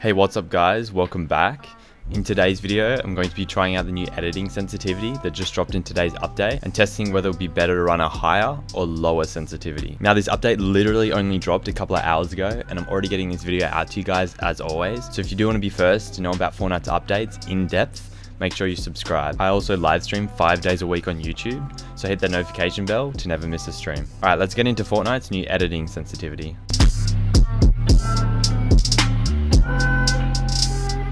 Hey, what's up guys, welcome back. In today's video, I'm going to be trying out the new editing sensitivity that just dropped in today's update and testing whether it would be better to run a higher or lower sensitivity. Now this update literally only dropped a couple of hours ago and I'm already getting this video out to you guys as always. So if you do want to be first to know about Fortnite's updates in depth, make sure you subscribe. I also live stream 5 days a week on YouTube, so hit that notification bell to never miss a stream. Alright, let's get into Fortnite's new editing sensitivity.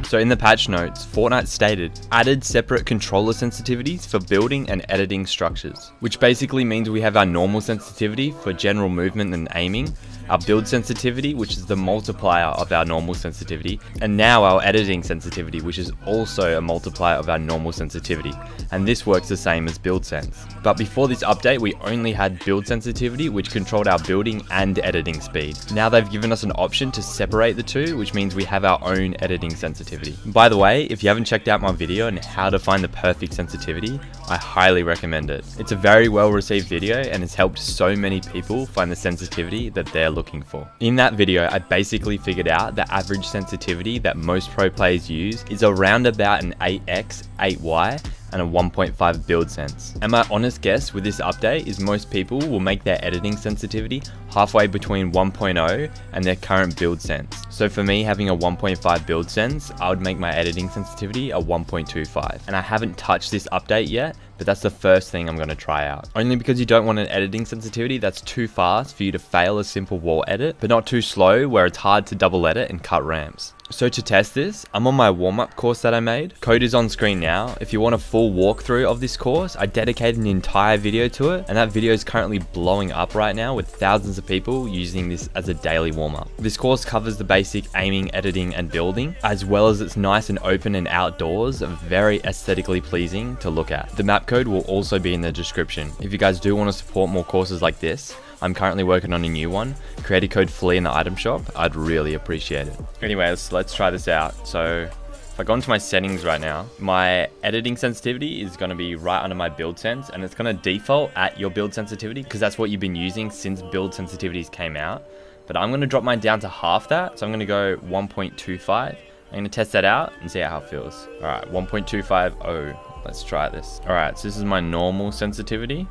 So in the patch notes, Fortnite stated, added separate controller sensitivities for building and editing structures, which basically means we have our normal sensitivity for general movement and aiming, our build sensitivity, which is the multiplier of our normal sensitivity, and now our editing sensitivity, which is also a multiplier of our normal sensitivity, and this works the same as build sense. But before this update, we only had build sensitivity, which controlled our building and editing speed. Now they've given us an option to separate the two, which means we have our own editing sensitivity. By the way, if you haven't checked out my video on how to find the perfect sensitivity, I highly recommend it. It's a very well received video and has helped so many people find the sensitivity that they're looking for. In that video, I basically figured out the average sensitivity that most pro players use is around about an 8x, 8y, and a 1.5 build sense. And my honest guess with this update is most people will make their editing sensitivity halfway between 1.0 and their current build sense. So for me, having a 1.5 build sense, I would make my editing sensitivity a 1.25. And I haven't touched this update yet, but that's the first thing I'm going to try out. Only because you don't want an editing sensitivity that's too fast for you to fail a simple wall edit, but not too slow where it's hard to double edit and cut ramps. So to test this, I'm on my warm-up course that I made. Code is on screen now. If you want a full walkthrough of this course, I dedicated an entire video to it, and that video is currently blowing up right now with thousands of people using this as a daily warm-up. This course covers the basic aiming, editing, and building, as well as it's nice and open and outdoors, very aesthetically pleasing to look at. The map code will also be in the description. If you guys do want to support more courses like this, I'm currently working on a new one. Creator code Flea in the item shop. I'd really appreciate it. Anyways, let's try this out. So if I go into my settings right now, my editing sensitivity is going to be right under my build sense, and it's going to default at your build sensitivity because that's what you've been using since build sensitivities came out. But I'm going to drop mine down to half that. So I'm going to go 1.25. I'm going to test that out and see how it feels. All right, 1.25. Oh, let's try this. All right, so this is my normal sensitivity.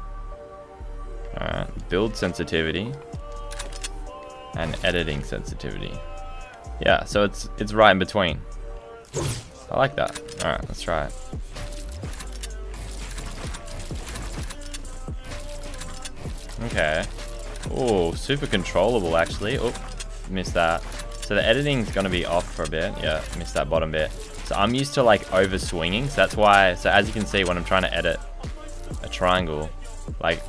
Alright, build sensitivity and editing sensitivity. Yeah, so it's right in between. I like that. Alright, let's try it. Okay. Oh, super controllable actually. Oh, missed that. So the editing's gonna be off for a bit. Yeah, missed that bottom bit. So I'm used to like over swinging, so that's why. So as you can see, when I'm trying to edit a triangle, like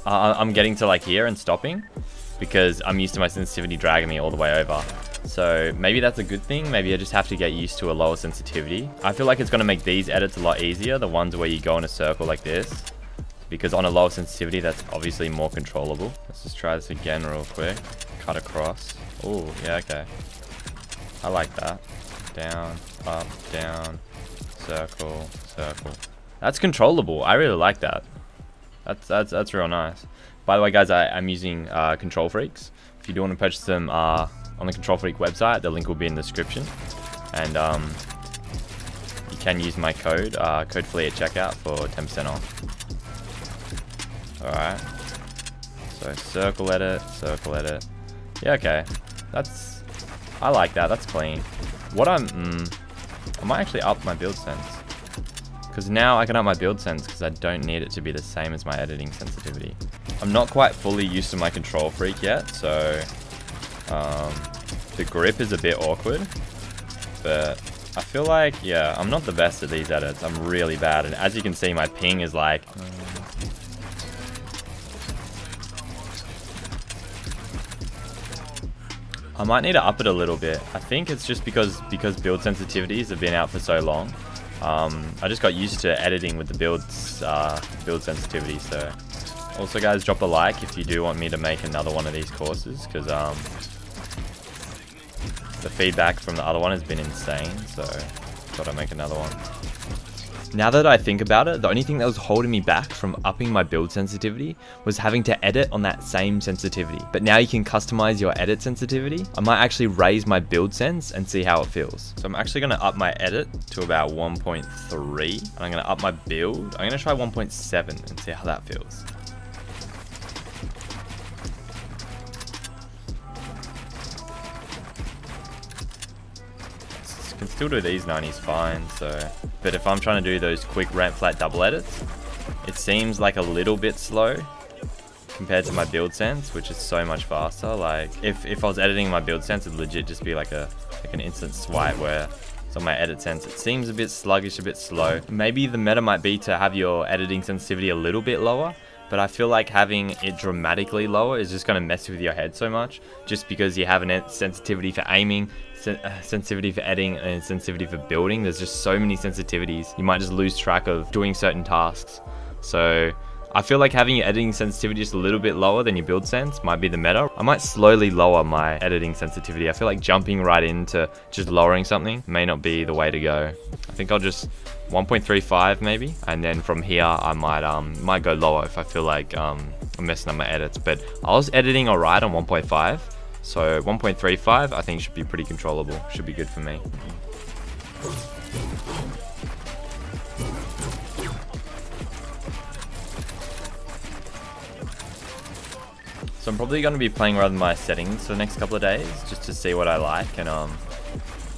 I'm getting to like here and stopping because I'm used to my sensitivity dragging me all the way over. So maybe that's a good thing. Maybe I just have to get used to a lower sensitivity. I feel like it's going to make these edits a lot easier, the ones where you go in a circle like this, because on a lower sensitivity, that's obviously more controllable. Let's just try this again real quick. Cut across. Oh, yeah, okay. I like that. Down, up, down, circle, circle. That's controllable. I really like that. That's real nice. By the way, guys, I'm using Control Freaks. If you do want to purchase them on the Control Freak website, the link will be in the description. And you can use my code, code Flea at checkout for 10% off. Alright. So circle edit, circle edit. Yeah, okay. I like that. That's clean. I might actually up my build sense. Because now I can up my build sense because I don't need it to be the same as my editing sensitivity. I'm not quite fully used to my Control Freak yet, so the grip is a bit awkward. But I feel like, yeah, I'm not the best at these edits. I'm really bad. And as you can see, my ping is like... I might need to up it a little bit. I think it's just because build sensitivities have been out for so long. I just got used to editing with the build sensitivity. So also guys, drop a like if you do want me to make another one of these courses, because the feedback from the other one has been insane, so thought I'd make another one. Now that I think about it, the only thing that was holding me back from upping my build sensitivity was having to edit on that same sensitivity. But now you can customize your edit sensitivity. I might actually raise my build sense and see how it feels. So I'm actually gonna up my edit to about 1.3, and I'm gonna up my build. I'm gonna try 1.7 and see how that feels. Can still do these 90s fine, so. But if I'm trying to do those quick ramp flat double edits, it seems like a little bit slow compared to my build sense, which is so much faster. Like if I was editing my build sense, it'd legit just be like an instant swipe, where so my edit sense, it seems a bit sluggish, a bit slow. Maybe the meta might be to have your editing sensitivity a little bit lower, but I feel like having it dramatically lower is just going to mess with your head so much, just because you have a sensitivity for aiming, sensitivity for editing, and sensitivity for building. There's just so many sensitivities. You might just lose track of doing certain tasks. So I feel like having your editing sensitivity just a little bit lower than your build sense might be the meta. I might slowly lower my editing sensitivity. I feel like jumping right into just lowering something may not be the way to go. I think I'll just 1.35 maybe, and then from here I might go lower if I feel like I'm messing up my edits. But I was editing alright on 1.5, so 1.35 I think should be pretty controllable, should be good for me. So I'm probably going to be playing around with my settings for the next couple of days, just to see what I like and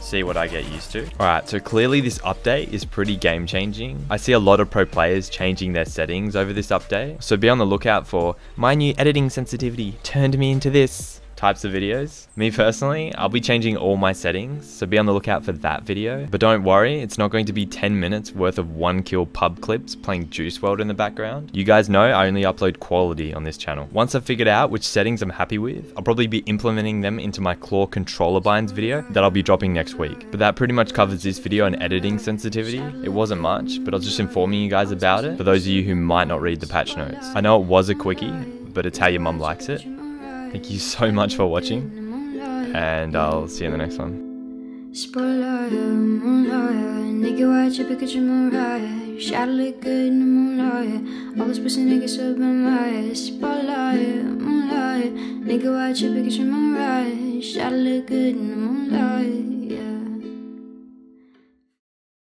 see what I get used to. Alright, so clearly this update is pretty game changing. I see a lot of pro players changing their settings over this update, so be on the lookout for my new editing sensitivity turned me into this types of videos. Me personally, I'll be changing all my settings, so be on the lookout for that video. But don't worry, it's not going to be 10 minutes worth of 1 kill pub clips playing Juice WRLD in the background. You guys know I only upload quality on this channel. Once I've figured out which settings I'm happy with, I'll probably be implementing them into my claw controller binds video that I'll be dropping next week. But that pretty much covers this video on editing sensitivity. It wasn't much, but I was just informing you guys about it for those of you who might not read the patch notes. I know it was a quickie, but it's how your mum likes it. Thank you so much for watching, and I'll see you in the next one. Spotlight, moonlight, nigga, watch your picture, moonlight. Shot look good in the moonlight. All those pussy niggas up in my spotlight, moonlight, nigga, watch your picture, moonlight. Shot look good in the moonlight.